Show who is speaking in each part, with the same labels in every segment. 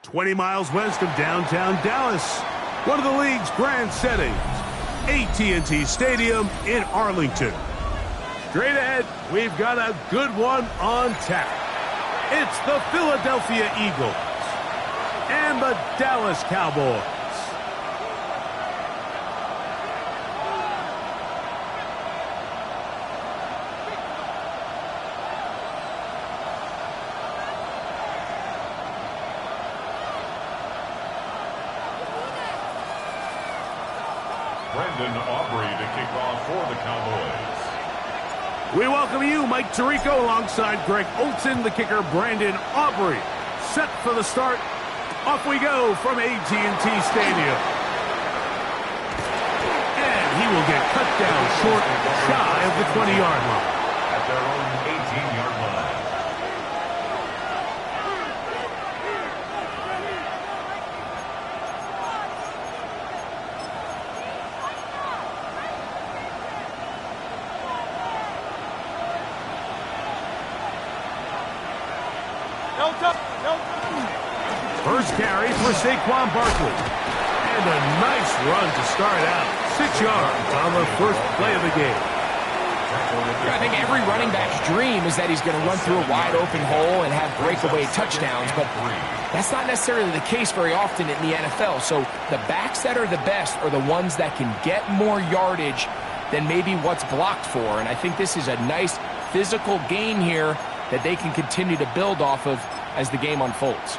Speaker 1: 20 miles west of downtown Dallas, one of the league's grand settings, AT&T Stadium in Arlington. Straight ahead, we've got a good one on tap. It's the Philadelphia Eagles and the Dallas Cowboys.
Speaker 2: To kick off for the Cowboys.
Speaker 1: We welcome you, Mike Tirico, alongside Greg Olson, the kicker, Brandon Aubrey. Set for the start. Off we go from AT&T Stadium. And he will get cut down short, shy of the 20-yard line.
Speaker 2: At their own 18-yard line.
Speaker 1: First carry for Saquon Barkley. And a nice run to start out. 6 yards on the first play of the game.
Speaker 3: I think every running back's dream is that he's going to run through a wide open hole and have breakaway touchdowns, but that's not necessarily the case very often in the NFL. So the backs that are the best are the ones that can get more yardage than maybe what's blocked for. And I think this is a nice physical gain here that they can continue to build off of as the game unfolds.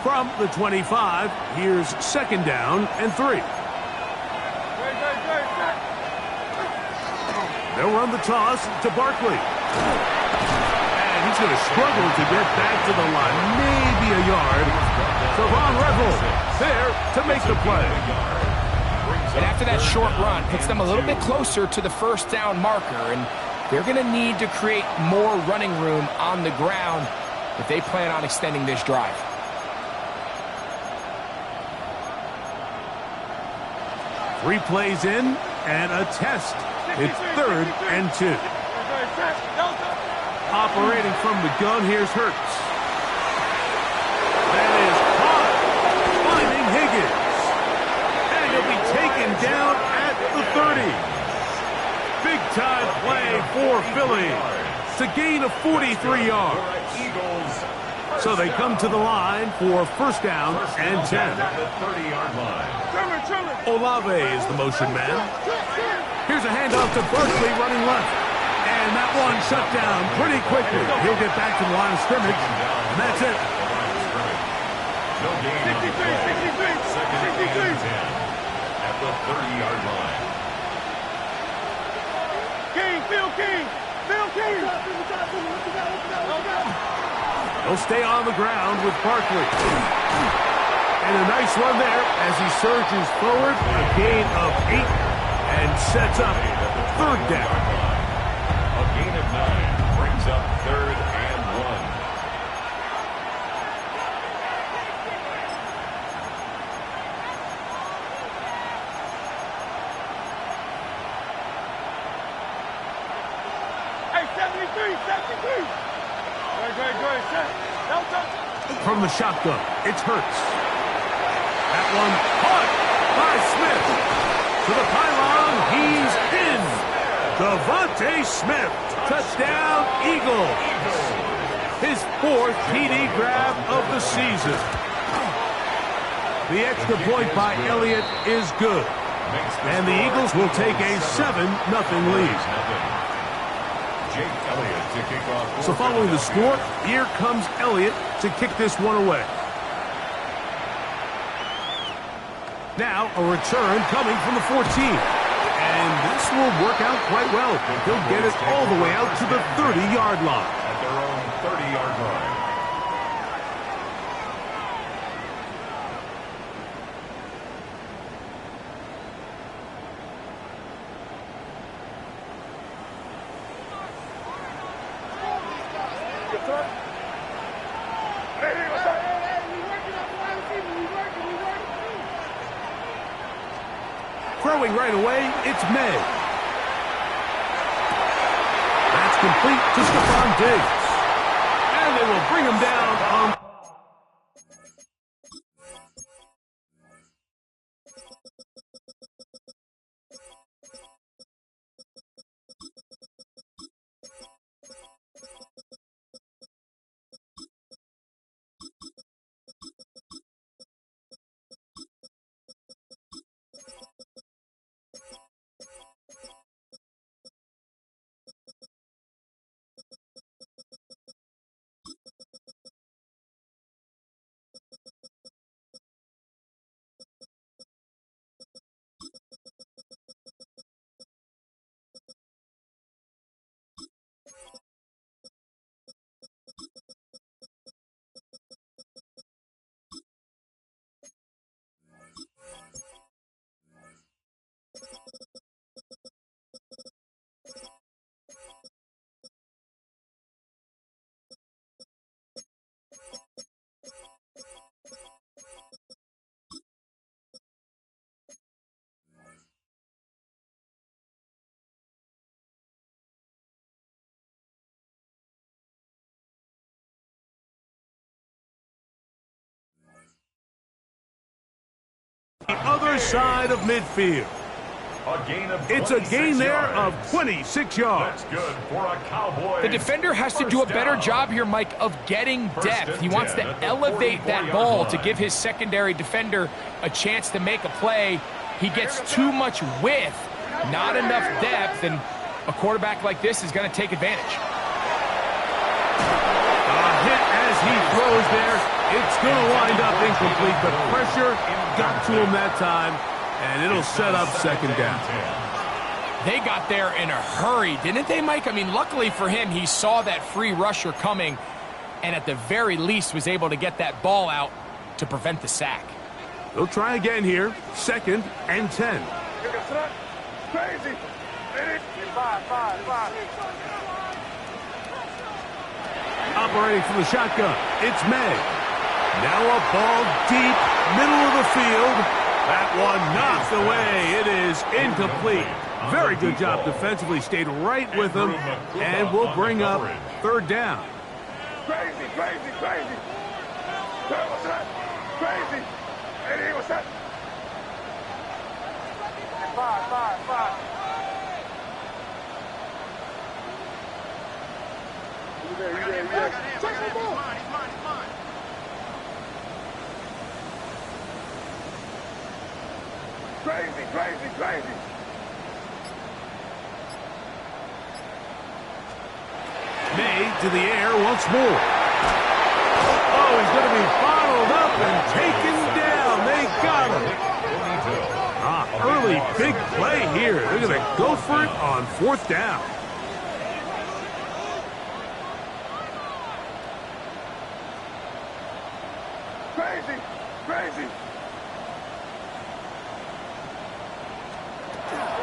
Speaker 1: From the 25, here's 2nd down and 3. They'll run the toss to Barkley. And he's going to struggle to get back to the line. Maybe a yard. So Von Revel there to make the play.
Speaker 3: And after that short run, puts them a little bit closer to the first down marker. And they're going to need to create more running room on the ground if they plan on extending this drive.
Speaker 1: Three plays in and a test. It's 3rd and 2. Operating from the gun, here's Hurts. That is caught. Finding Higgins. And he'll be taken down at the 30. Big time play for Philly. It's a gain of 43 yards. So they come to the line for 1st down and 10. Olave is the motion man. Here's a handoff to Barkley running left. And that one shut down pretty quickly. He'll get back to the line of scrimmage. And that's it.
Speaker 2: No gain on the play. 2nd and 10 at the 30-yard line.
Speaker 4: Phil King.
Speaker 1: He'll stay on the ground with Barkley. And a nice run there as he surges forward. A gain of 8 and sets up 3rd down.
Speaker 2: A gain of 9 brings up 3rd and 1.
Speaker 1: From the shotgun, it's Hurts. That one caught by Smith. To the pylon, he's in. Devontae Smith, touchdown Eagles. His 4th TD grab of the season. The extra point by Elliott is good. And the Eagles will take a 7-0 lead. So following the score, here comes Elliott to kick this one away. Now a return coming from the 14. And this will work out quite well. He'll get it all the way out to the 30-yard line.
Speaker 2: At their own 30-yard line.
Speaker 1: Throwing right away, it's May. That's complete to Stephon Diggs. they will bring him down on... the other side of midfield. It's a gain there of 26 yards.
Speaker 2: That's good for a Cowboy.
Speaker 3: The defender has to do a better job here, Mike, of getting depth. He wants to elevate that ball to give his secondary defender a chance to make a play. He gets too much width, not enough depth, and a quarterback like this is going to take advantage.
Speaker 1: A hit as he throws there. It's going to wind up incomplete, but pressure got to him that time, and it'll set up second down.
Speaker 3: They got there in a hurry, didn't they, Mike? I mean, luckily for him, he saw that free rusher coming and at the very least was able to get that ball out to prevent the sack.
Speaker 1: They'll try again here. 2nd and 10.
Speaker 4: Crazy.
Speaker 1: Operating from the shotgun, it's May. Now a ball deep, middle of the field. That one knocked away. It is incomplete. Very good job defensively. Stayed right with him, and will bring up 3rd down.
Speaker 4: Crazy. What's that? Crazy. Eddie, what's that? 5. You there. Check the ball. He's mine. Crazy.
Speaker 1: May to the air once more. Oh, he's going to be bottled up and taken down. They got him. Early big play here. They're going to go for it on 4th down.
Speaker 4: Crazy.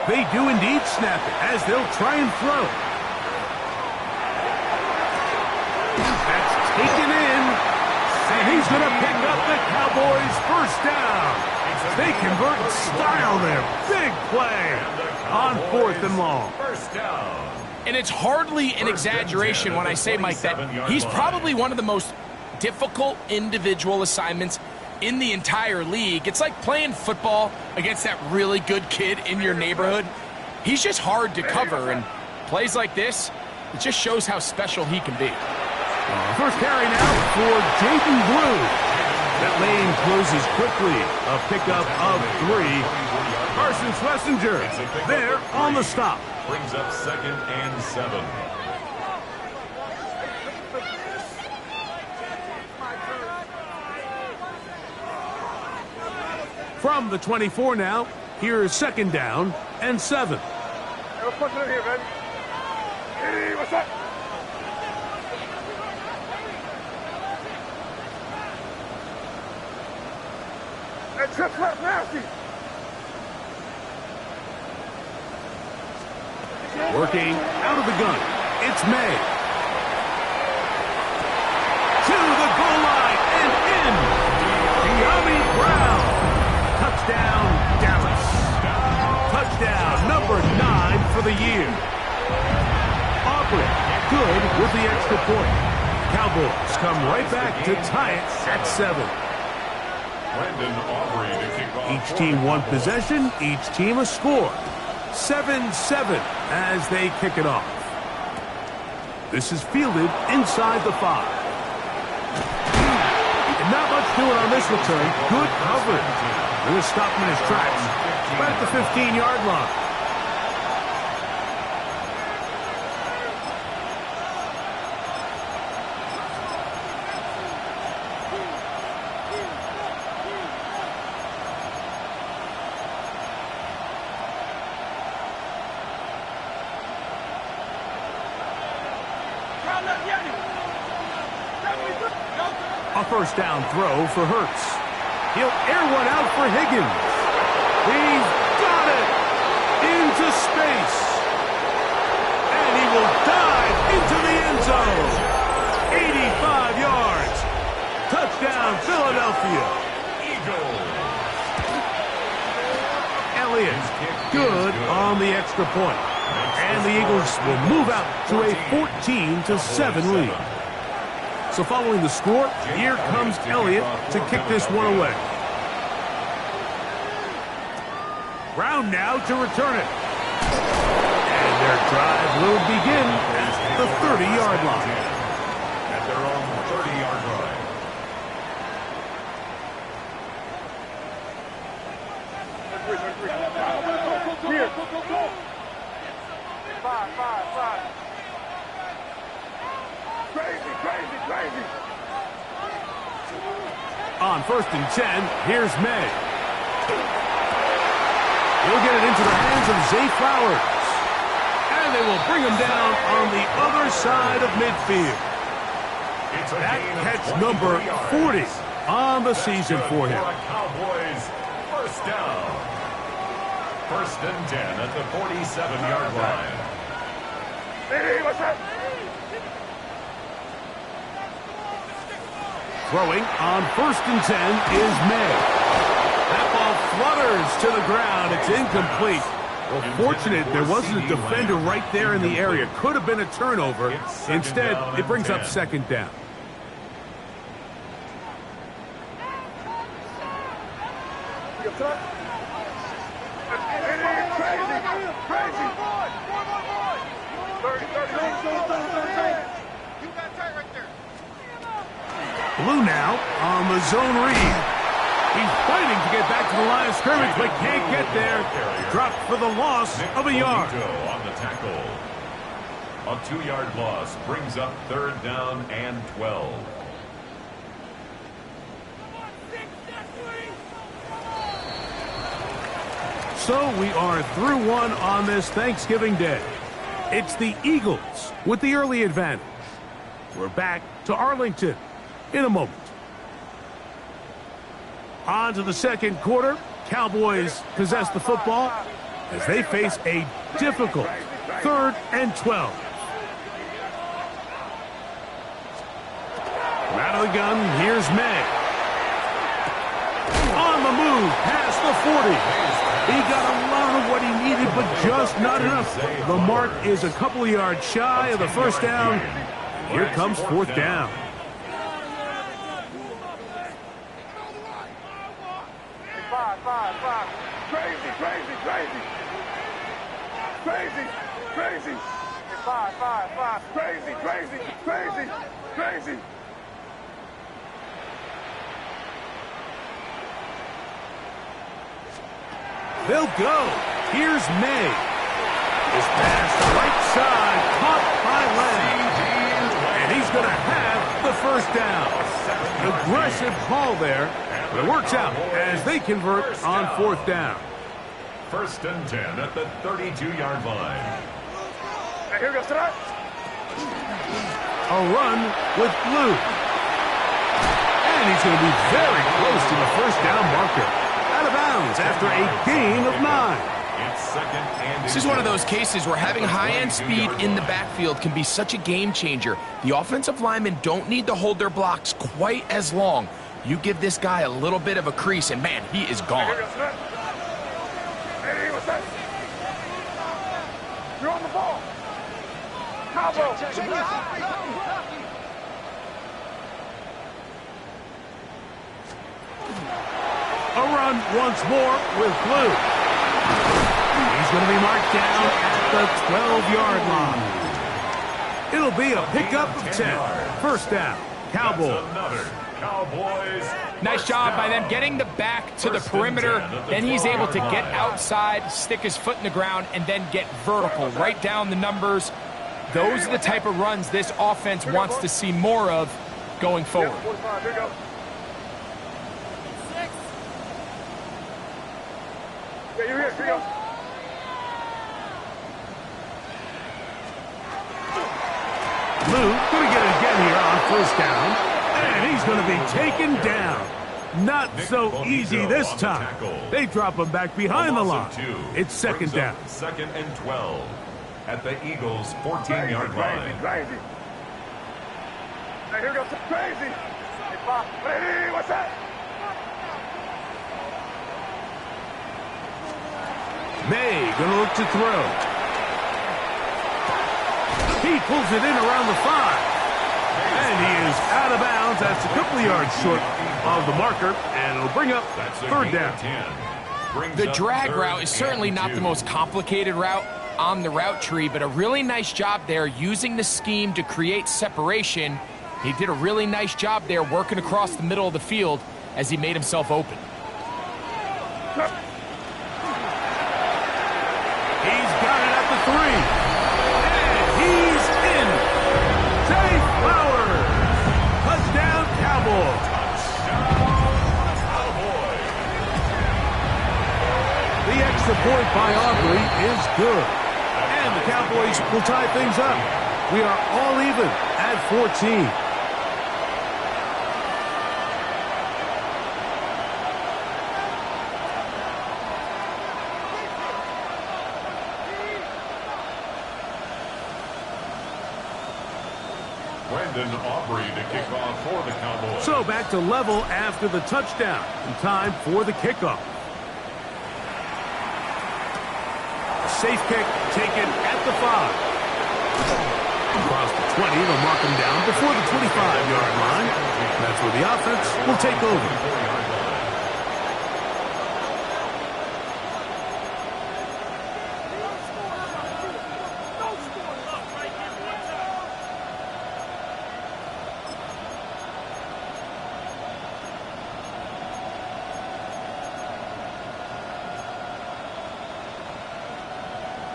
Speaker 1: They do indeed snap it as they'll try and throw. That's taken in, and he's going to pick up the Cowboys' 1st down. They convert in style there. Big play on 4th and long.
Speaker 2: 1st down.
Speaker 3: And it's hardly an exaggeration when I say, Mike, that he's probably one of the most difficult individual assignments in the entire league. It's like playing football against that really good kid in your neighborhood. He's just hard to cover, and plays like this, it just shows how special he can be.
Speaker 1: First carry now for Jaden Blue. That lane closes quickly. A pickup of 3. Carson Schlesinger there on the stop.
Speaker 2: Brings up 2nd and 7.
Speaker 1: From the 24 now, here's 2nd down and 7.
Speaker 4: Hey, what's pushing in here, man? Hey, what's up? That trip's left nasty.
Speaker 1: Working out of the gun, it's May. To the goal line and in. De'Ami Brown. Touchdown, Dallas. Touchdown, number 9 for the year. Aubrey, good with the extra point. Cowboys come right back to tie it at 7. Each team one possession, each team a score. 7-7 as they kick it off. This is fielded inside the 5. And not much doing on this return. Good coverage. We'll stop him in his tracks. Right at the 15-yard line. A first down throw for Hurts. He'll air one out for Higgins. He's got it into space. And he will dive into the end zone. 85 yards. Touchdown, Philadelphia. Eagles. Elliott, good on the extra point. And the Eagles will move out to a 14-7 lead. So following the score, here comes Elliott to kick this one away. Brown now to return it. And their drive will begin at the 30-yard line.
Speaker 2: At their own 30-yard line.
Speaker 4: Here. 5. Crazy.
Speaker 1: On 1st and 10, here's May. He'll get it into the hands of Zay Flowers. And they will bring him down on the other side of midfield. That catch number 40 on the season for him.
Speaker 2: Cowboys first down. 1st and 10 at the 47-yard line.
Speaker 4: Hey, what's that?
Speaker 1: Throwing on 1st and 10 is May. That ball flutters to the ground. It's incomplete. Well, fortunate there wasn't a defender right there in the area. Could have been a turnover. Instead, it brings up 2nd down.
Speaker 4: Crazy.
Speaker 1: Blue now on the zone read. He's fighting to get back to the line of scrimmage, but can't get there. Dropped for the loss of a yard.
Speaker 2: On the tackle. A 2-yard loss brings up 3rd down and 12.
Speaker 1: So we are through one on this Thanksgiving Day. It's the Eagles with the early advantage. We're back to Arlington in a moment. On to the 2nd quarter. Cowboys possess the football as they face a difficult 3rd and 12. From out of the gun, here's May. On the move, past the 40. He got a lot of what he needed, but just not enough. The mark is a couple of yards shy of the 1st down. Here comes 4th down.
Speaker 4: Five. Crazy. 5. Crazy.
Speaker 1: They'll go. Here's May. His pass right side, caught by Lamb. And he's going to have the 1st down. Aggressive call there, but it works out as they convert on 4th down.
Speaker 2: 1st and 10 at the 32-yard line.
Speaker 4: Here goes tonight.
Speaker 1: A run with Blue. And he's going to be very close to the 1st down marker. Out of bounds after a gain of 9.
Speaker 2: It's 2nd and
Speaker 3: This is one of those cases where having high-end speed in the backfield can be such a game changer. The offensive linemen don't need to hold their blocks quite as long. You give this guy a little bit of a crease, and man, he is gone.
Speaker 4: Hey, what's that? You're on the ball. Cowboy.
Speaker 1: run once more with blue. He's going to be marked down at the 12-yard line. It'll be a pickup of 10. First down, Cowboys.
Speaker 3: Nice job by them getting the back to the perimeter. Then he's able to get outside, stick his foot in the ground, and then get vertical, right down the numbers. Those are the type of runs this offense wants to see more of going forward.
Speaker 4: Yeah, you're here. Here you go.
Speaker 1: Lou going to get it again here on first down. And he's going to be taken down. Not so easy this time. They drop him back behind the line. It's second down.
Speaker 2: Second and 12 at the Eagles' 14-yard line.
Speaker 4: Crazy. Hey, here goes some crazy. Hey, Bob. Hey, what's that?
Speaker 1: May going to look to throw. He pulls it in around the 5. And he is out of bounds. That's a couple of yards short of the marker. And it'll bring up third down.
Speaker 3: The drag route is certainly not the most complicated route on the route tree, but a really nice job there using the scheme to create separation. He did a really nice job there working across the middle of the field as he made himself open.
Speaker 1: He's got it at the 3. And he's in. Zay Flowers. Touchdown, Cowboys. The extra point by Aubrey is good. And the Cowboys will tie things up. We are all even at 14.
Speaker 2: Aubrey to kick off for the Cowboys.
Speaker 1: So back to level after the touchdown. And time for the kickoff. A safe kick taken at the 5. Across the 20, they'll mark him down before the 25-yard line. That's where the offense will take over.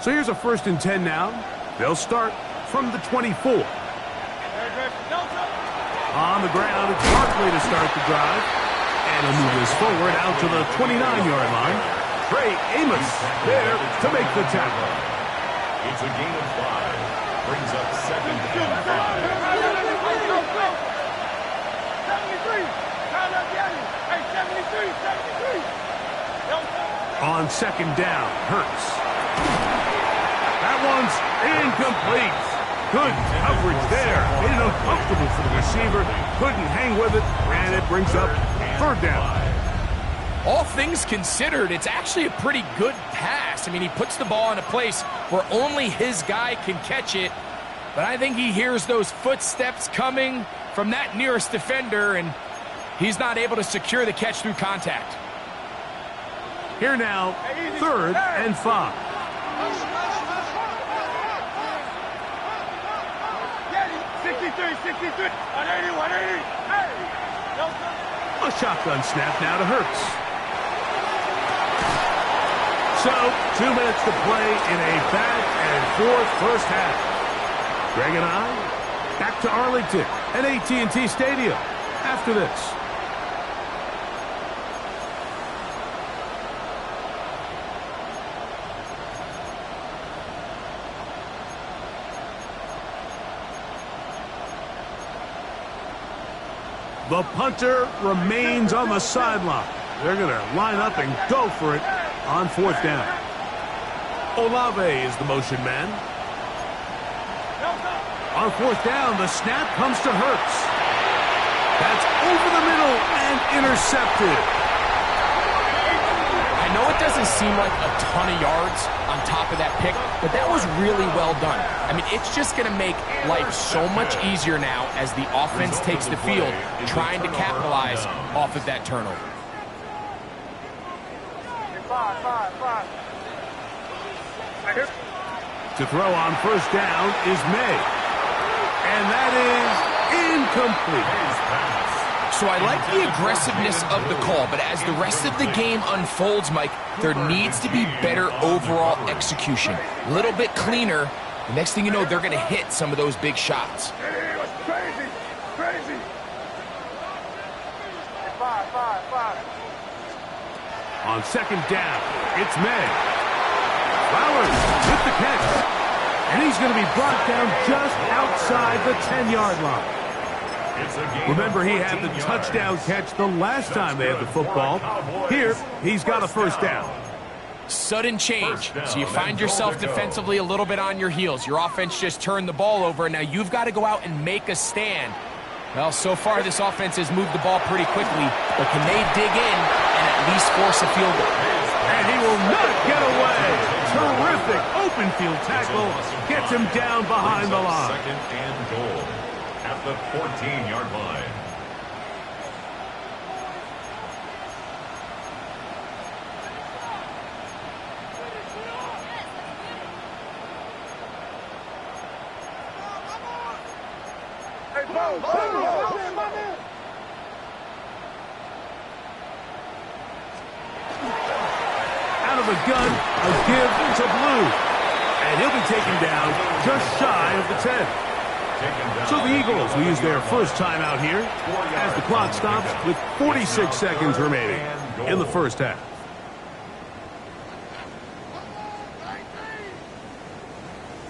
Speaker 1: So here's a 1st and 10 now. They'll start from the 24. On the ground, it's Barkley to start the drive. And he'll move this forward out to the 29-yard line. Trey Amos there to make the tackle.
Speaker 2: It's a gain of 5. Brings up second and 5.
Speaker 4: 73.
Speaker 1: On second down, Hurts. That one's incomplete. Good coverage there. Made it uncomfortable for the receiver. Couldn't hang with it, and it brings up third down.
Speaker 3: All things considered, it's actually a pretty good pass. I mean, he puts the ball in a place where only his guy can catch it. But I think he hears those footsteps coming from that nearest defender, and he's not able to secure the catch through contact.
Speaker 1: Here now, 3rd and 5. A shotgun snap now to Hurts. So, 2 minutes to play in a back-and-forth first half. Greg and I, back to Arlington at AT&T Stadium after this. The punter remains on the sideline. They're going to line up and go for it on 4th down. Olave is the motion man. On 4th down, the snap comes to Hurts. That's over the middle and intercepted.
Speaker 3: I know it doesn't seem like a ton of yards on top of that pick, but that was really well done. I mean, it's just going to make life so much easier now as the offense takes the field, trying to capitalize off of that turnover.
Speaker 4: Five. Right here.
Speaker 1: To throw on first down is May. And that is incomplete.
Speaker 3: So I like the aggressiveness of the call, but as the rest of the game unfolds, Mike, there needs to be better overall execution. A little bit cleaner. The next thing you know, they're going to hit some of those big shots.
Speaker 4: It was crazy. Five.
Speaker 1: On second down, it's May. Flowers with the catch. And he's going to be brought down just outside the 10-yard line. Remember, he had the touchdown catch the last time they had the football. Here, he's got a first down.
Speaker 3: Sudden change. So you find yourself defensively a little bit on your heels. Your offense just turned the ball over, and now you've got to go out and make a stand. Well, so far this offense has moved the ball pretty quickly, but can they dig in and at least force a field goal?
Speaker 1: And he will not get away. Terrific open field tackle. Gets him down behind the line.
Speaker 2: Second and goal at the 14-yard line.
Speaker 1: Out of the gun, a give to Blue. And he'll be taken down just shy of the 10. So the Eagles will use their first timeout here as the clock stops with 46 seconds remaining in the first half.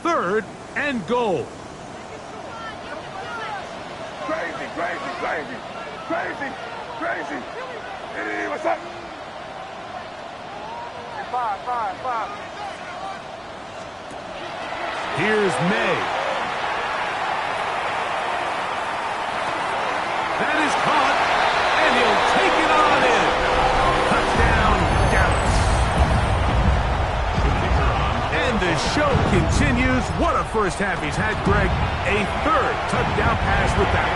Speaker 1: Third and goal.
Speaker 4: Crazy. Hey, what's up? Five.
Speaker 1: Here's May. That is caught, and he'll take it on in. Touchdown, Dallas. And the show continues. What a first half he's had, Greg. A third touchdown pass with that.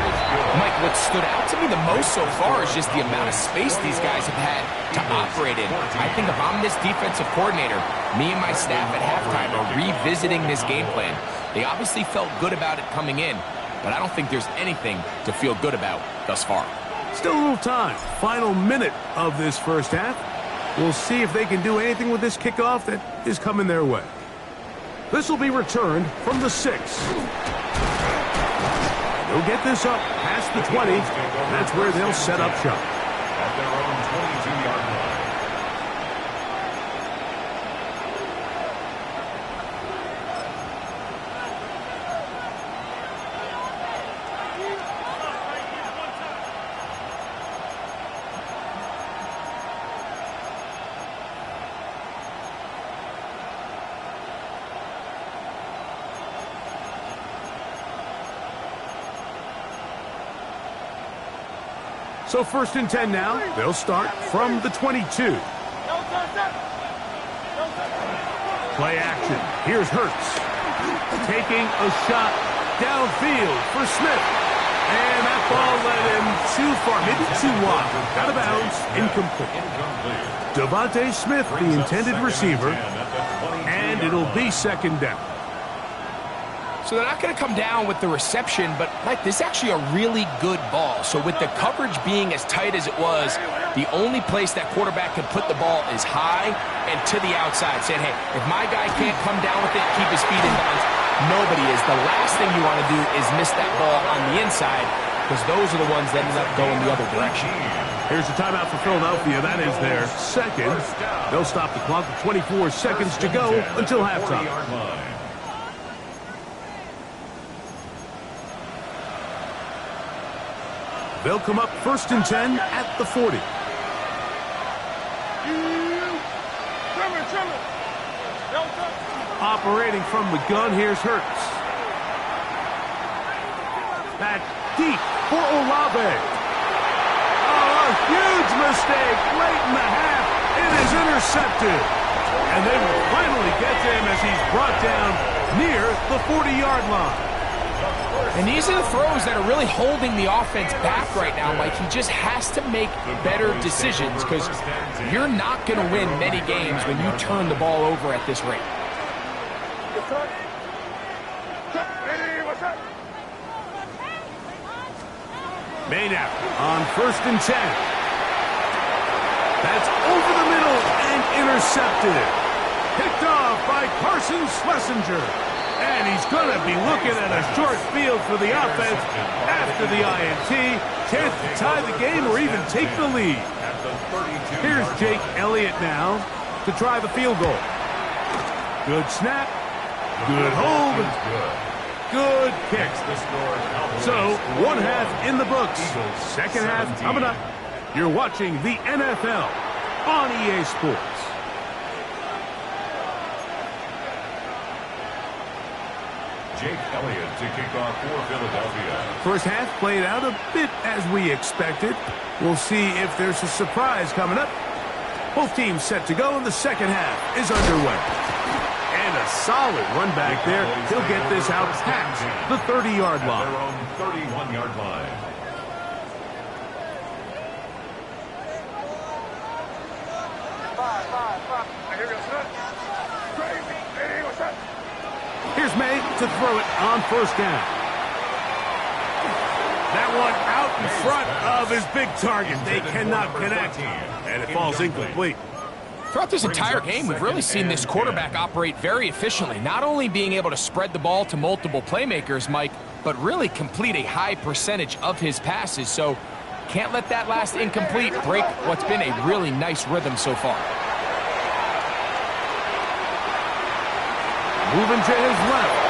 Speaker 3: Mike, what stood out to me the most so far is just the amount of space these guys have had to operate in. I think if I'm this defensive coordinator, me and my staff at halftime are revisiting this game plan. They obviously felt good about it coming in, but I don't think there's anything to feel good about thus far.
Speaker 1: Still a little time. Final minute of this first half. We'll see if they can do anything with this kickoff that is coming their way. This will be returned from the 6. They'll get this up past the 20. That's where they'll set up shop.
Speaker 2: At their own 22-yard line.
Speaker 1: So first and 10 now. They'll start from the 22. Play action. Here's Hurts. Taking a shot downfield for Smith. And that ball led him too far, maybe too wide. Out of bounds, incomplete. Devontae Smith, the intended receiver. And it'll be second down.
Speaker 3: So they're not going to come down with the reception, but, Mike, this is actually a really good ball. So with the coverage being as tight as it was, the only place that quarterback can put the ball is high and to the outside, saying, hey, if my guy can't come down with it, keep his feet in bounds, nobody is. The last thing you want to do is miss that ball on the inside, because those are the ones that end up going the other direction.
Speaker 1: Here's the timeout for Philadelphia. That is their second. They'll stop the clock with 24 seconds to go until halftime. They'll come up first and 10 at the 40. Operating from the gun, here's Hurts. That deep for Olave. Oh, a huge mistake late in the half. It is intercepted. And they will finally get to him as he's brought down near the 40-yard line.
Speaker 3: And these are the throws that are really holding the offense back right now, Mike. He just has to make better decisions because you're not going to win many games when you turn the ball over at this rate.
Speaker 1: Maynard on 1st and 10. That's over the middle and intercepted. Picked off by Carson Schlesinger. And he's going to be looking at a short field for the offense after the INT. Chance to tie the game or even take the lead. Here's Jake Elliott now to try the field goal. Good snap. Good hold. Good kick. So, 1 half in the books. Second half coming up. You're watching the NFL on EA Sports.
Speaker 2: Jake Elliott to kick off for Philadelphia.
Speaker 1: First half played out a bit as we expected. We'll see if there's a surprise coming up. Both teams set to go, and the second half is underway. And a solid run back there. He'll get this out past the 30-yard line.
Speaker 2: Their own 31-yard line.
Speaker 1: Here's May to throw it on 1st down. That one out in front of his big target. They cannot connect, and it falls incomplete.
Speaker 3: Throughout this entire game, we've really seen this quarterback operate very efficiently, not only being able to spread the ball to multiple playmakers, Mike, but really complete a high percentage of his passes. So can't let that last incomplete break what's been a really nice rhythm so far.
Speaker 1: Moving to his left.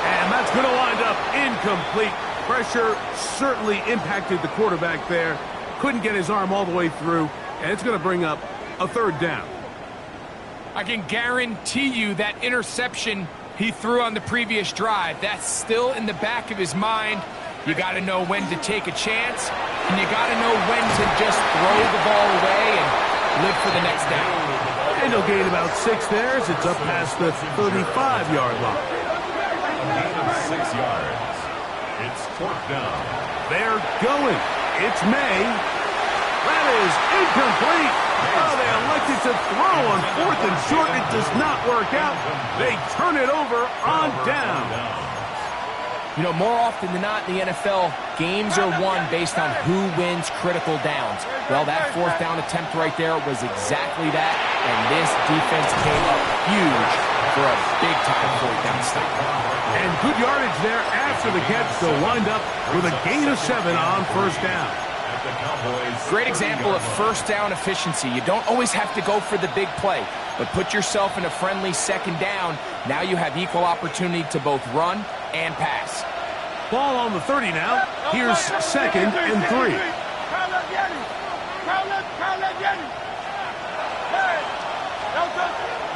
Speaker 1: And that's going to wind up incomplete. Pressure certainly impacted the quarterback there. Couldn't get his arm all the way through. And it's going to bring up a 3rd down.
Speaker 3: I can guarantee you that interception he threw on the previous drive, that's still in the back of his mind. You got to know when to take a chance, and you got to know when to just throw the ball away and live for the next down.
Speaker 1: And he'll gain about 6 there as it's up past the 35-yard line.
Speaker 2: A gain of 6 yards. It's 4th down.
Speaker 1: They're going. It's May. That is incomplete. Oh, they elected to throw on 4th and short. It does not work out. They turn it over on down.
Speaker 3: You know, more often than not in the NFL, games are won based on who wins critical downs. Well, that 4th down attempt right there was exactly that, and this defense came up huge for a big-time 4th down stop.
Speaker 1: And good yardage there after the catch. They'll wind up with a gain of 7 on 1st down.
Speaker 3: Great example of 1st down efficiency. You don't always have to go for the big play, but put yourself in a friendly 2nd down. Now you have equal opportunity to both run and pass.
Speaker 1: Ball on the 30 now. Here's 2nd and 3.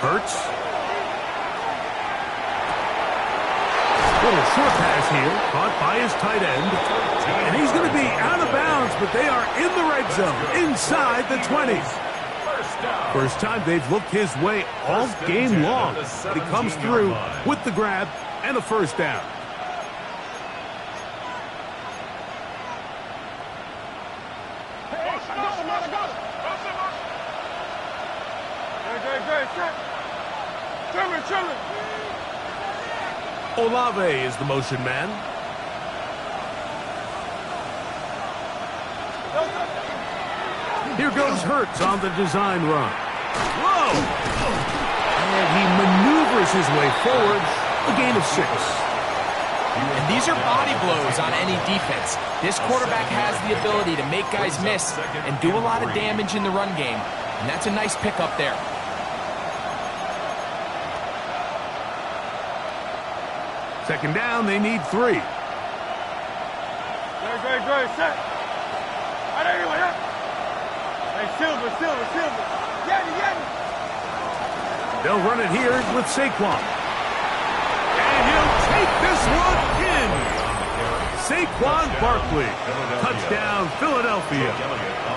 Speaker 1: Hurts. Little short pass here, caught by his tight end. And he's going to be out of bounds, but they are in the red zone, inside the 20. First time they've looked his way all game long. He comes through with the grab and a 1st down. Olave is the motion man. Here goes Hurts on the design run. Whoa! And he maneuvers his way forward. A gain of 6.
Speaker 3: And these are body blows on any defense. This quarterback has the ability to make guys miss and do a lot of damage in the run game. And that's a nice pickup there.
Speaker 1: Second down, they need 3.
Speaker 4: Great, set. Hey, Silver. Yeti.
Speaker 1: They'll run it here with Saquon. And he'll take this one in. Saquon Barkley. Touchdown, Philadelphia.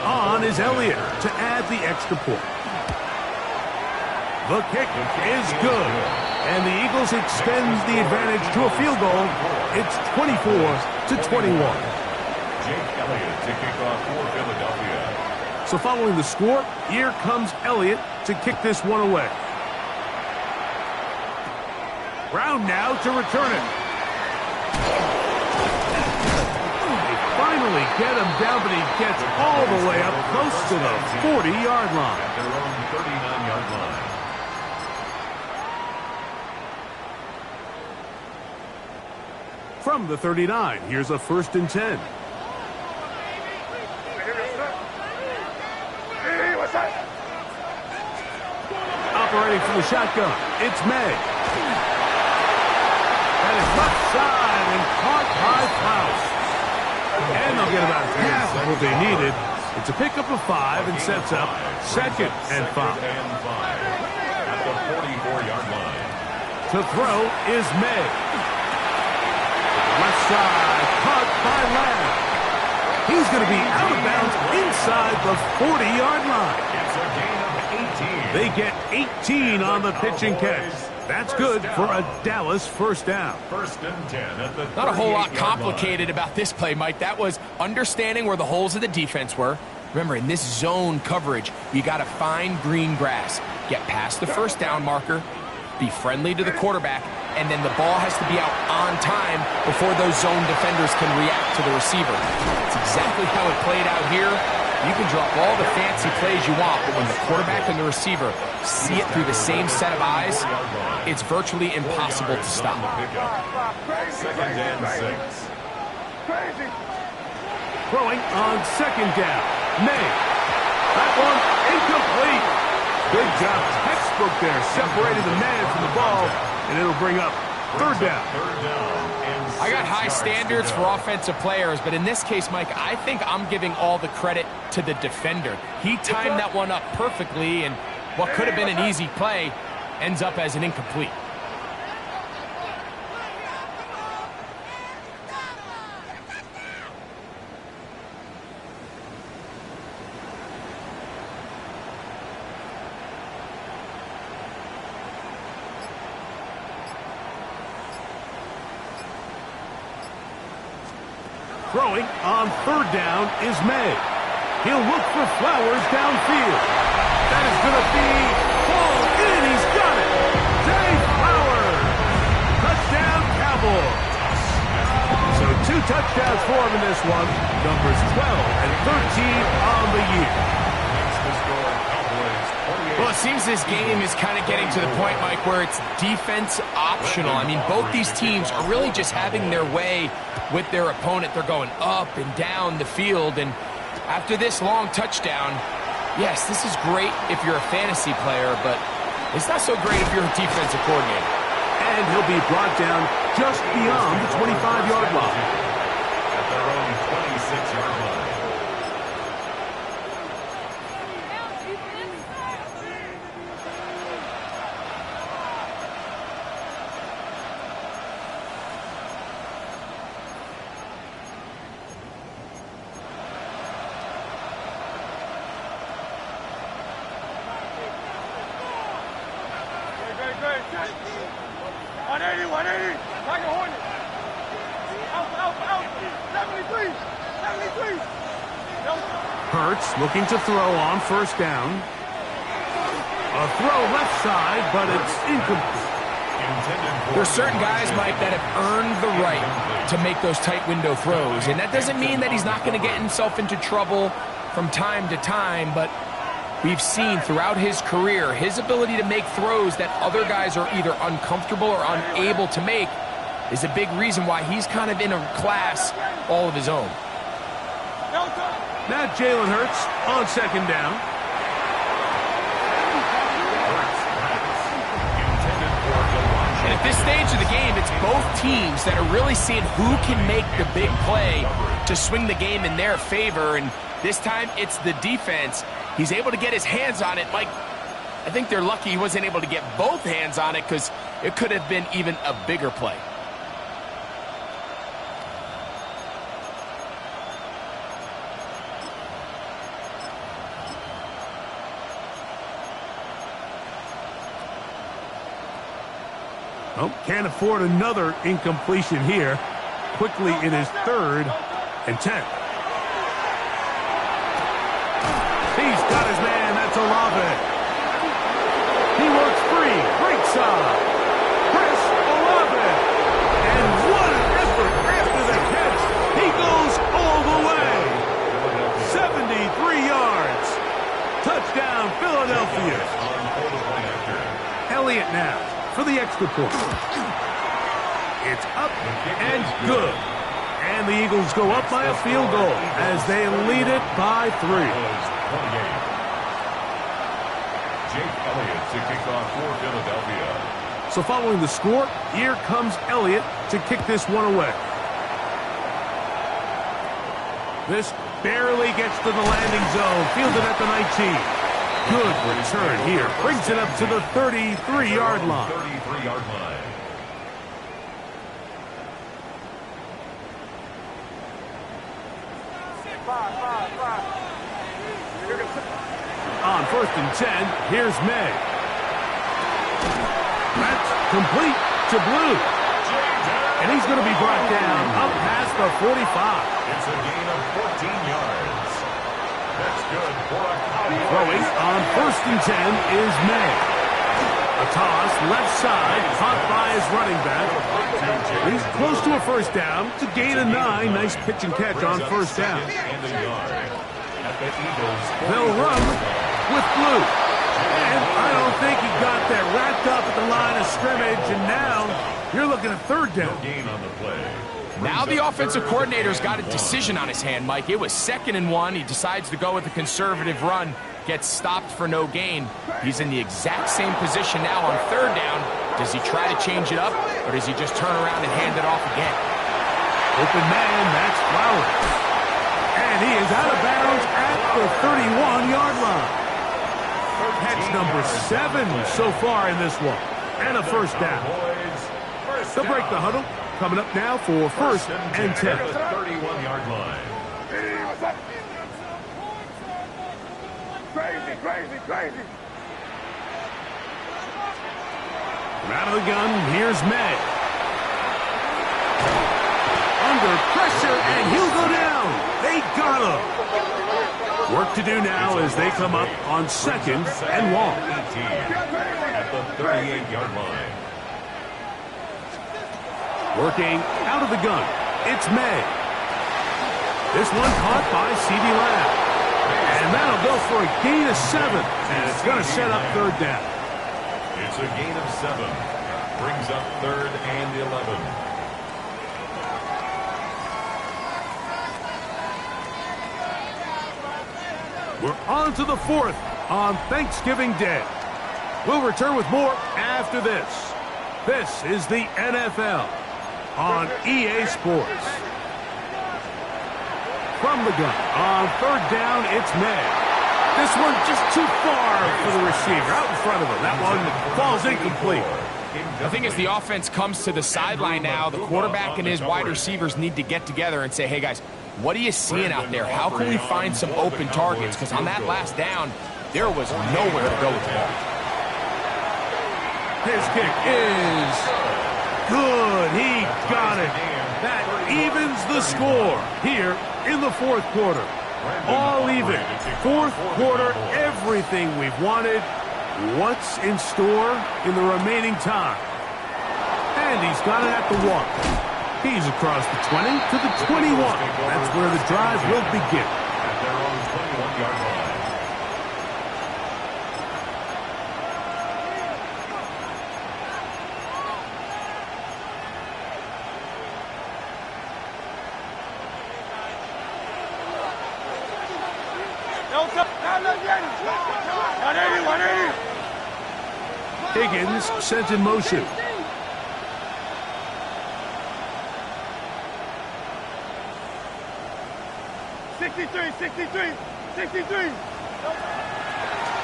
Speaker 1: On is Elliott to add the extra point. The kick is good. And the Eagles extend the advantage to a field goal. It's 24-21.
Speaker 2: Jake Elliott to kick off for Philadelphia.
Speaker 1: So following the score, here comes Elliott to kick this one away. Brown now to return it. They finally get him down, but he gets all the way up close to the 40-yard line.
Speaker 2: At their own 39-yard line.
Speaker 1: From the 39, here's a 1st and 10. Operating from the shotgun, it's May. And it's left side and caught by Klaus. And they'll get about half of what they needed. It's a pickup of 5 and sets up 2nd and 5.
Speaker 2: At the 44-yard line.
Speaker 1: To throw is May. Left side, caught by Lamb. He's going to be out of bounds inside the 40-yard line.
Speaker 2: It's a gain of 18.
Speaker 1: They get 18 on the pitch and catch. That's good for a Dallas 1st down.
Speaker 2: 1st and 10 at the
Speaker 3: Not a whole lot
Speaker 2: 38-yard
Speaker 3: complicated about this play, Mike. That was understanding where the holes of the defense were. Remember, in this zone coverage, you got to find green grass. Get past the 1st down marker, be friendly to the quarterback, and then the ball has to be out on time before those zone defenders can react to the receiver. It's exactly how it played out here. You can drop all the fancy plays you want, but when the quarterback and the receiver see it through the same set of eyes, it's virtually impossible to stop.
Speaker 2: 2nd and 6.
Speaker 1: Throwing on 2nd down. May. That one incomplete. Good job. Textbook there. Separated the man from the ball, and it'll bring up 3rd down.
Speaker 3: I got high standards for offensive players, but in this case, Mike, I think I'm giving all the credit to the defender. He timed that one up perfectly, and what could have been an easy play ends up as an incomplete.
Speaker 1: Throwing on 3rd down is May. He'll look for Flowers downfield. That is going to be hauled in. He's got it. Jay Flowers. Touchdown, Cowboys. So 2 touchdowns for him in this one. Numbers 12 and 13 on the year.
Speaker 3: Well, it seems this game is kind of getting to the point, Mike, where it's defense optional. I mean, both these teams are really just having their way with their opponent. They're going up and down the field, and after this long touchdown, yes, this is great if you're a fantasy player, but it's not so great if you're a defensive coordinator.
Speaker 1: And he'll be brought down just beyond the 25-yard line.
Speaker 2: At their own 26-yard line.
Speaker 1: Hurts looking to throw on 1st down. A throw left side, but it's incomplete.
Speaker 3: There's certain guys, Mike, that have earned the right to make those tight window throws, and that doesn't mean that he's not going to get himself into trouble from time to time, but we've seen throughout his career his ability to make throws that other guys are either uncomfortable or unable to make is a big reason why he's kind of in a class all of his own.
Speaker 1: Now Jalen Hurts on 2nd down.
Speaker 3: And at this stage of the game, it's both teams that are really seeing who can make the big play to swing the game in their favor. And this time, it's the defense. He's able to get his hands on it. Mike, I think they're lucky he wasn't able to get both hands on it because it could have been even a bigger play.
Speaker 1: Oh, can't afford another incompletion here. Quickly in his 3rd and 10. He's got his man. That's Olave. He works free. Great side. Chris Olave. And what an effort after the catch. He goes all the way. 73 yards. Touchdown, Philadelphia. Elliott now for the extra point. It's up and good. And the Eagles go up by a field goal as they lead it by 3.
Speaker 2: Jake Elliott to kick off for Philadelphia.
Speaker 1: So following the score, here comes Elliott to kick this one away. This barely gets to the landing zone, fielded at the 19. Good return here. Brings it up to the 33-yard line.
Speaker 2: 33-yard line.
Speaker 1: On 1st and 10, here's May. That's complete to Blue. And he's going to be brought down up past the 45.
Speaker 2: It's a gain of 14 yards. That's good for a
Speaker 1: Throwing on 1st and 10 is May. A toss, left side, caught by his running back. He's close to a 1st down. It's a gain of 9. Nice pitch and catch on 1st down. They'll run with Blue. And I don't think he got that wrapped up at the line of scrimmage. And now you're looking at 3rd down.
Speaker 2: Gain on the play.
Speaker 3: Now the offensive coordinator's got a decision on his hand, Mike. It was 2nd and 1. He decides to go with a conservative run. Gets stopped for no gain. He's in the exact same position now on 3rd down. Does he try to change it up, or does he just turn around and hand it off again?
Speaker 1: Open man, that's Flowers. And he is out of bounds at the 31-yard line. Catch number 7 so far in this one. And a 1st down. They'll break the huddle. Coming up now for 1st and 10.
Speaker 2: 31-yard line.
Speaker 4: Crazy.
Speaker 1: Out of the gun, here's May. Under pressure, and he'll go down. They got him. Work to do now as they come up on 2nd and 1.
Speaker 2: At the 38-yard line.
Speaker 1: Working out of the gun, it's May. This one caught by C.D. Lamb. And that'll go for a gain of 7. And it's going to set up 3rd down.
Speaker 2: It's a gain of 7. Brings up 3rd and 11.
Speaker 1: We're on to the 4th on Thanksgiving Day. We'll return with more after this. This is the NFL on EA Sports. From the gun, on 3rd down, it's May. This one just too far for the receiver, out in front of him. That one falls incomplete.
Speaker 3: The thing is, the offense comes to the sideline now. The quarterback and his wide receivers need to get together and say, hey, guys, what are you seeing out there? How can we find some open targets? Because on that last down, there was nowhere to go with the ball.
Speaker 1: His kick is good. He got it. That evens the score here in the 4th quarter. All even. 4th quarter, everything we've wanted. What's in store in the remaining time? And he's got it at the 1. He's across the 20 to the 21. That's where the drive will begin.
Speaker 2: At their own 21-yard line.
Speaker 1: Higgins sent in motion.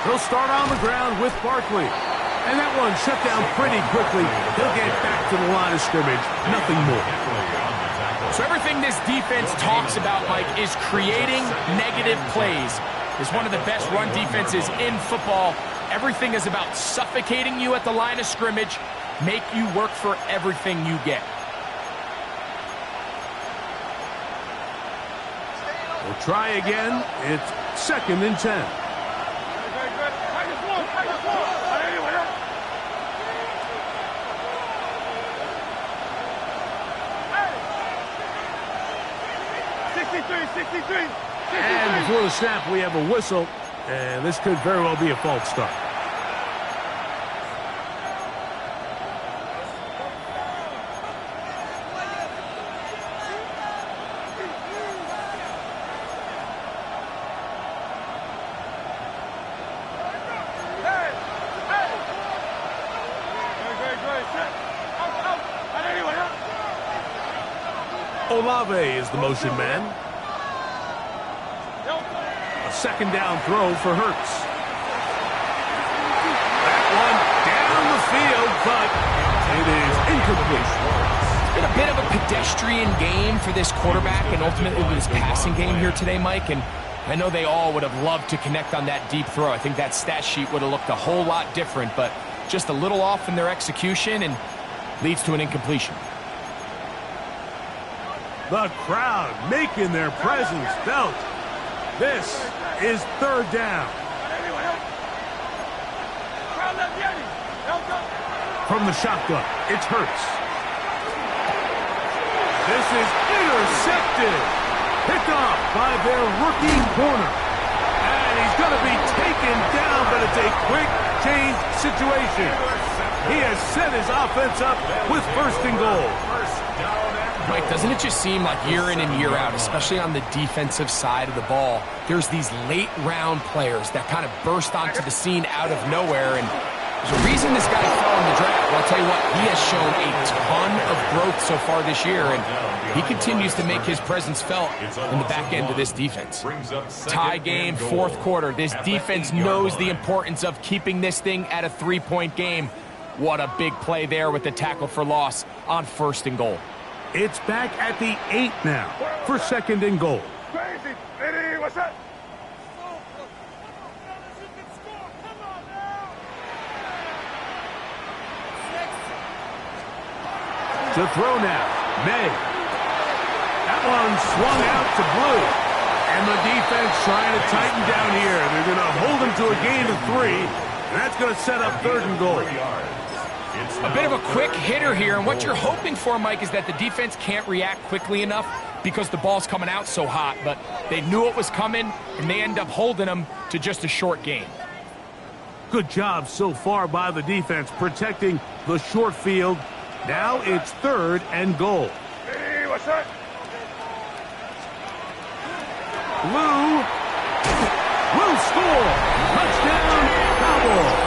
Speaker 1: He'll start on the ground with Barkley. And that one shut down pretty quickly. He'll get back to the line of scrimmage. Nothing more.
Speaker 3: So everything this defense talks about, Mike, is creating negative plays. It's one of the best run defenses in football. Everything is about suffocating you at the line of scrimmage, make you work for everything you get.
Speaker 1: We'll try again. It's 2nd and 10. And before the snap, we have a whistle, and this could very well be a false start. Olave is the motion man. A 2nd down throw for Hurts. That one down the field, but it is incomplete.
Speaker 3: It's been a bit of a pedestrian game for this quarterback and ultimately this passing game here today, Mike. And I know they all would have loved to connect on that deep throw. I think that stat sheet would have looked a whole lot different, but just a little off in their execution and leads to an incompletion.
Speaker 1: The crowd making their presence felt. This is 3rd down. From the shotgun, it's Hurts. This is intercepted. Picked off by their rookie corner. And he's going to be taken down, but it's a quick change situation. He has set his offense up with 1st and goal.
Speaker 3: Mike, doesn't it just seem like year in and year out, especially on the defensive side of the ball, there's these late-round players that kind of burst onto the scene out of nowhere, and there's a reason this guy fell in the draft. Well, I'll tell you what, he has shown a ton of growth so far this year, and he continues to make his presence felt in the back end of this defense. Tie game, 4th quarter. This defense knows the importance of keeping this thing at a 3-point game. What a big play there with the tackle for loss on 1st and goal.
Speaker 1: It's back at the 8 now for 2nd and goal.
Speaker 4: Crazy. Eddie, what's that?
Speaker 1: To throw now, May. That one swung out to Blue. And the defense trying to tighten down here. They're going to hold him to a gain of 3. And that's going to set up 3rd and goal.
Speaker 3: A bit of a quick hitter here, and what you're hoping for, Mike, is that the defense can't react quickly enough because the ball's coming out so hot, but they knew it was coming, and they end up holding them to just a short gain.
Speaker 1: Good job so far by the defense protecting the short field. Now it's 3rd and goal.
Speaker 4: Eddie, what's that?
Speaker 1: Blue will score. Touchdown, Cowboys.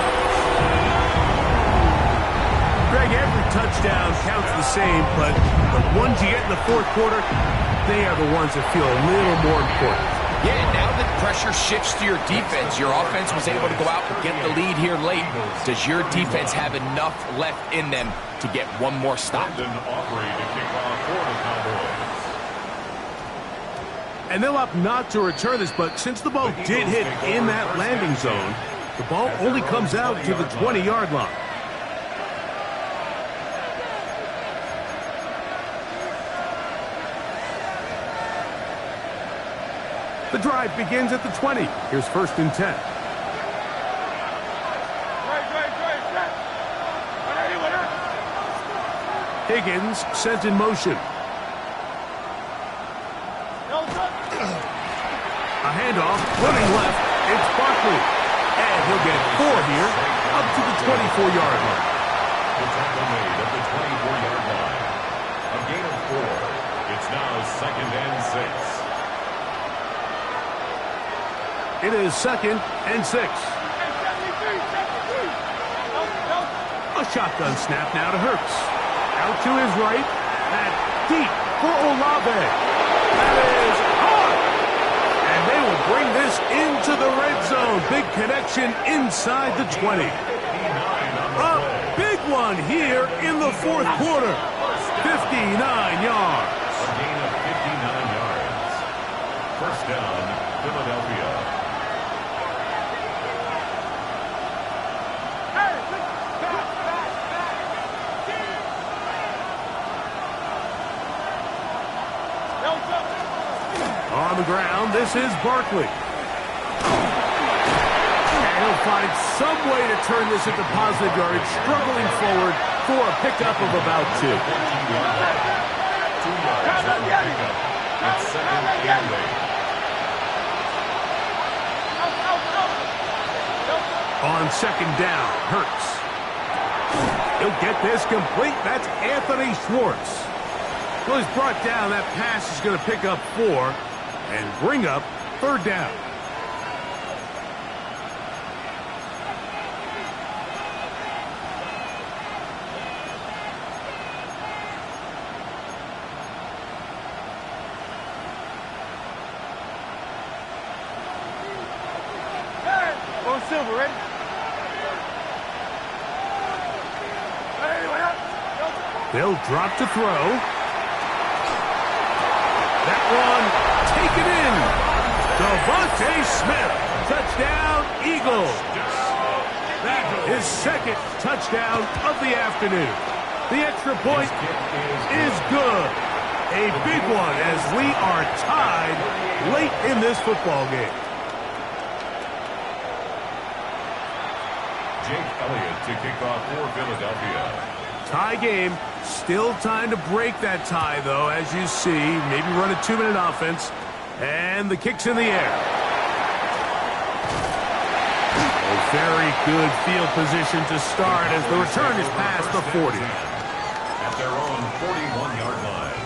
Speaker 1: Greg, every touchdown counts the same, but the ones you get in the 4th quarter, they are the ones that feel a little more important.
Speaker 3: Yeah, now that pressure shifts to your defense, your offense was able to go out and get the lead here late. Does your defense have enough left in them to get one more stop?
Speaker 1: And they'll opt not to return this, but since the ball did hit in that landing zone, the ball only comes out to the 20-yard line. The drive begins at the 20. Here's 1st and 10. Higgins sent in motion. A handoff, running left. It's Barkley. And he'll get 4 here, up to the 24-yard line.
Speaker 2: The tackle made at the 24-yard line. A gain of 4. It's now 2nd and 6.
Speaker 1: It is 2nd and 6. A shotgun snap now to Hurts. Out to his right. And deep for Olave. That is hard. And they will bring this into the red zone. Big connection inside the 20. A big one here in the 4th quarter. 59 yards.
Speaker 2: A gain of 59 yards. 1st down, Philadelphia.
Speaker 1: On the ground, this is Barkley. And he'll find some way to turn this into positive yardage, struggling forward for a pickup of about 2.
Speaker 2: 2 yards on the pickup. It's second and 8.
Speaker 1: On second down, Hurts. He'll get this complete. That's Anthony Schwartz. Well, he's brought down. That pass is going to pick up 4 and bring up third down.
Speaker 4: On silver, ready?
Speaker 1: They'll drop to throw. That one taken in. Devontae Smith. Touchdown, Eagles. That is second touchdown of the afternoon. The extra point is good. A big one as we are tied late in this football game.
Speaker 2: Jake Elliott to kick off for Philadelphia.
Speaker 1: Tie game. Still time to break that tie, though, as you see. Maybe run a 2-minute offense. And the kick's in the air. A very good field position to start as the return is past the 40.
Speaker 2: At their own 41-yard line.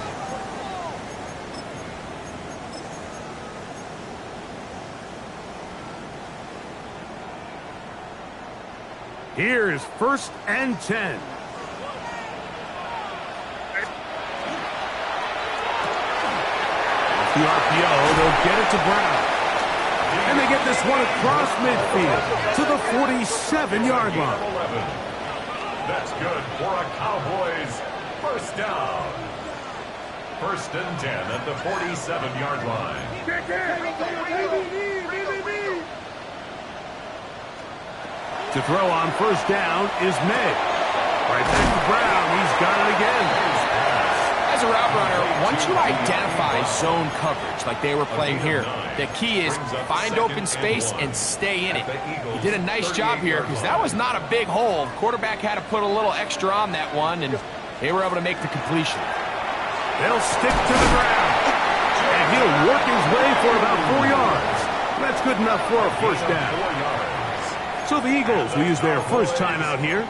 Speaker 1: Here's 1st and 10. The RPO, they'll get it to Brown. And they get this one across midfield to the 47-yard line.
Speaker 2: 11. That's good for a Cowboys first down. 1st and 10 at the 47-yard line.
Speaker 1: To throw on 1st down is May. Right back to Brown. He's got it again.
Speaker 3: As a route runner, once you identify zone coverage like they were playing here, the key is find open space and stay in it. He did a nice job here because that was not a big hole. Quarterback had to put a little extra on that one, and they were able to make the completion.
Speaker 1: They'll stick to the ground. And he'll work his way for about 4 yards. That's good enough for a first down. So the Eagles will use their first timeout here.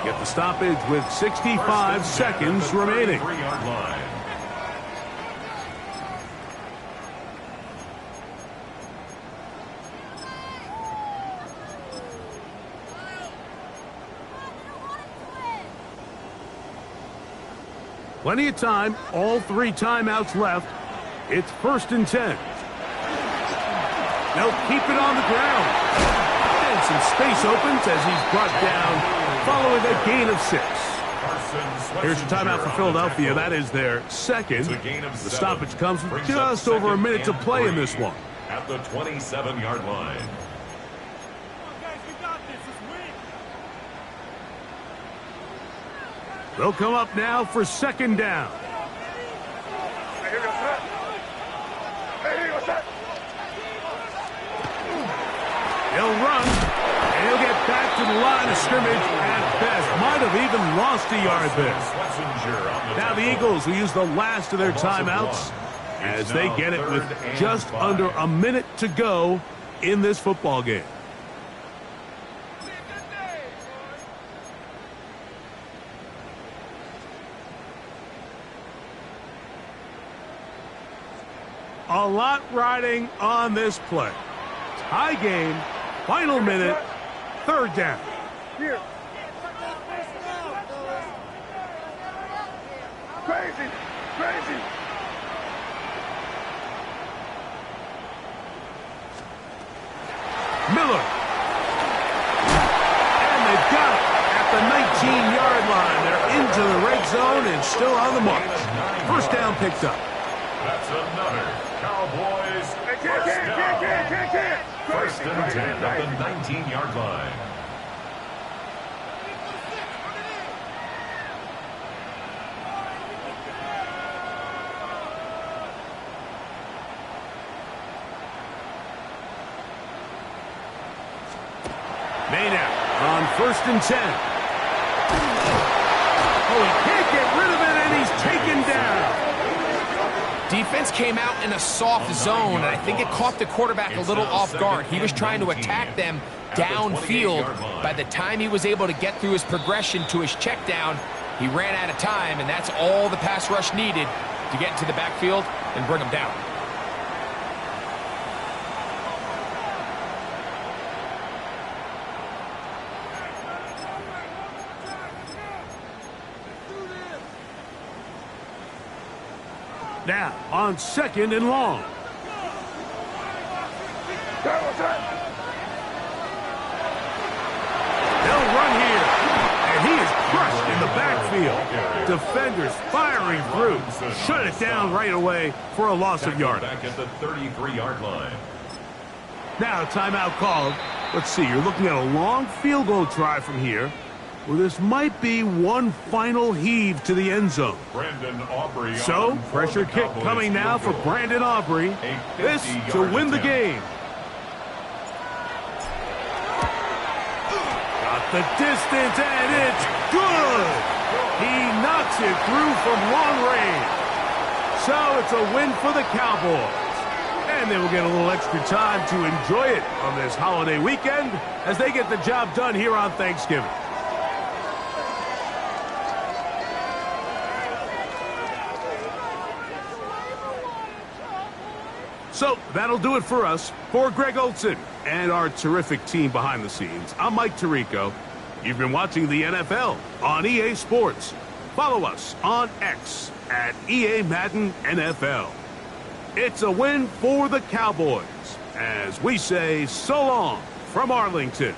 Speaker 1: Get the stoppage with 65 seconds remaining. Plenty of time, all 3 timeouts left. It's 1st and 10. They'll keep it on the ground. And some space opens as he's brought down following a gain of 6. Here's your timeout for Philadelphia. That is their second. The stoppage comes with just over a minute to play in this one.
Speaker 2: At the 27-yard line.
Speaker 1: They'll come up now for 2nd down. He'll run, and he'll get back to the line of scrimmage at best. Might have even lost a yard there. Now the Eagles will use the last of their timeouts as they get it with just under a minute to go in this football game. A lot riding on this play. Tie game, final minute, 3rd down.
Speaker 4: Here. Crazy, crazy.
Speaker 1: Miller. And they've got it at the 19-yard line. They're into the red zone and still on the march. First down picked up.
Speaker 2: That's another Cowboys first down. 1st and 10 at the 19-yard line.
Speaker 1: Main out on 1st and 10. Oh, he can't get rid of it, and he's taken down.
Speaker 3: Defense came out in a soft zone, and I think it caught the quarterback a little off guard. He was trying to attack them downfield. By the time he was able to get through his progression to his check down, he ran out of time, and that's all the pass rush needed to get into the backfield and bring him down.
Speaker 1: Now, on 2nd and long. They'll run here, and he is crushed in the backfield. Defenders firing through. Shut it down right away for a loss of yardage.
Speaker 2: Back at the 33-yard line.
Speaker 1: Now, timeout called. Let's see, you're looking at a long field goal try from here. Well, this might be one final heave to the end zone.
Speaker 2: Brandon Aubrey.
Speaker 1: So, pressure kick coming now for Brandon Aubrey. This to win the game. Got the distance, and it's good. He knocks it through from long range. So, it's a win for the Cowboys. And they will get a little extra time to enjoy it on this holiday weekend as they get the job done here on Thanksgiving. So, that'll do it for us. For Greg Olson and our terrific team behind the scenes, I'm Mike Tirico. You've been watching the NFL on EA Sports. Follow us on X at EA Madden NFL. It's a win for the Cowboys as we say so long from Arlington.